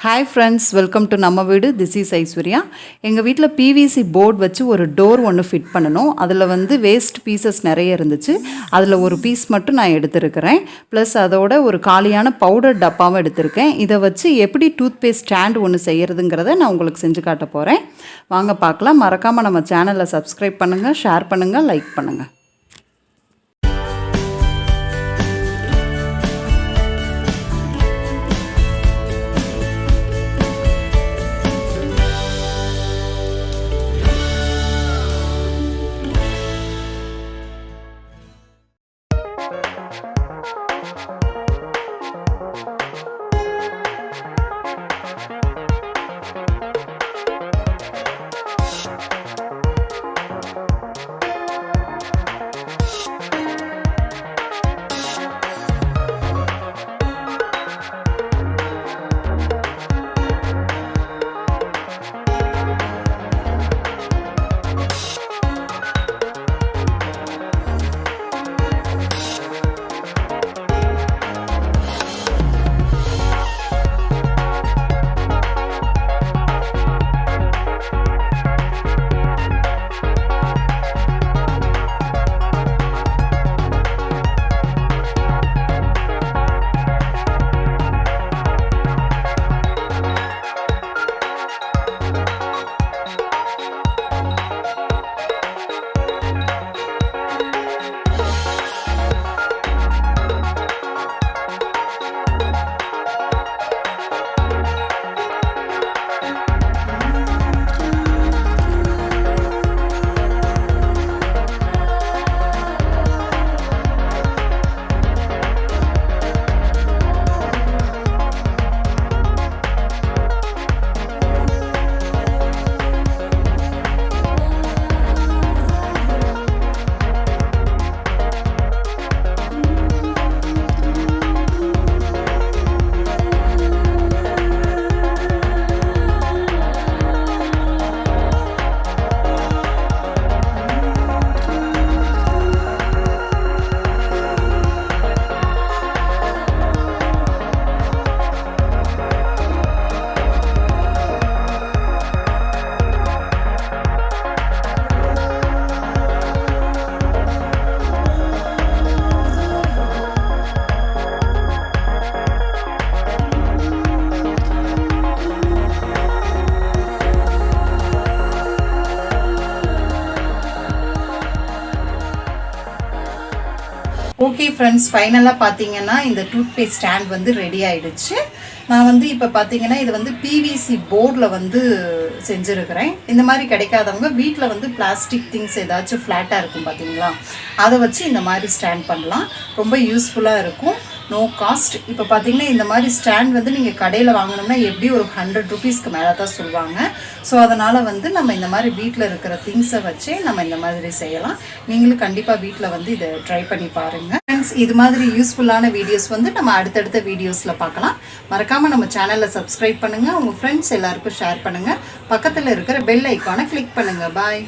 Hi friends, welcome to நம்ம வீடு. This is Aishwarya. எங்கள் வீட்டில் பிவிசி போர்டு வச்சு ஒரு டோர் ஒன்று ஃபிட் பண்ணணும். அதில் வந்து வேஸ்ட் பீசஸ் நிறைய இருந்துச்சு. அதில் ஒரு பீஸ் மட்டும் நான் எடுத்துருக்கிறேன். ப்ளஸ் அதோட ஒரு காலியான பவுடர் டப்பாவும் எடுத்திருக்கேன். இதை வச்சு எப்படி டூத்பேஸ்ட் ஸ்டாண்ட் ஒன்று செய்கிறதுங்கிறத நான் உங்களுக்கு செஞ்சு காட்ட போகிறேன். வாங்க பார்க்கலாம். மறக்காமல் நம்ம சேனலை சப்ஸ்கிரைப் பண்ணுங்கள், ஷேர் பண்ணுங்கள், லைக் பண்ணுங்கள். ஓகே ஃப்ரெண்ட்ஸ், ஃபைனலாக பார்த்தீங்கன்னா இந்த டூத்பேஸ்ட் ஸ்டாண்ட் வந்து ரெடி ஆகிடுச்சு. நான் வந்து இப்போ பார்த்தீங்கன்னா இது வந்து பிவிசி போர்டில் வந்து செஞ்சுருக்கிறேன். இந்த மாதிரி கிடைக்காதவங்க வீட்டில் வந்து பிளாஸ்டிக் திங்ஸ் ஏதாச்சும் ஃப்ளாட்டாக இருக்கும் பார்த்தீங்களா, அதை வச்சு இந்த மாதிரி ஸ்டாண்ட் பண்ணலாம். ரொம்ப யூஸ்ஃபுல்லாக இருக்கும், நோ காஸ்ட். இப்போ பார்த்தீங்கன்னா இந்த மாதிரி ஸ்டாண்ட் வந்து நீங்கள் கடையில் வாங்கினோம்னா எப்படி ஒரு 100 ரூபீஸ்க்கு மேலே தான் சொல்லுவாங்க. ஸோ அதனால் வந்து நம்ம இந்த மாதிரி வீட்டில் இருக்கிற திங்ஸை வச்சே நம்ம இந்த மாதிரி செய்யலாம். நீங்களும் கண்டிப்பாக வீட்டில் வந்து இதை ட்ரை பண்ணி பாருங்கள் ஃப்ரெண்ட்ஸ். இது மாதிரி யூஸ்ஃபுல்லான வீடியோஸ் வந்து நம்ம அடுத்தடுத்த வீடியோஸில் பார்க்கலாம். மறக்காமல் நம்ம சேனலை சப்ஸ்கிரைப் பண்ணுங்கள், உங்கள் ஃப்ரெண்ட்ஸ் எல்லாருக்கும் ஷேர் பண்ணுங்கள், பக்கத்தில் இருக்கிற பெல் ஐக்கானை கிளிக் பண்ணுங்கள். பாய்.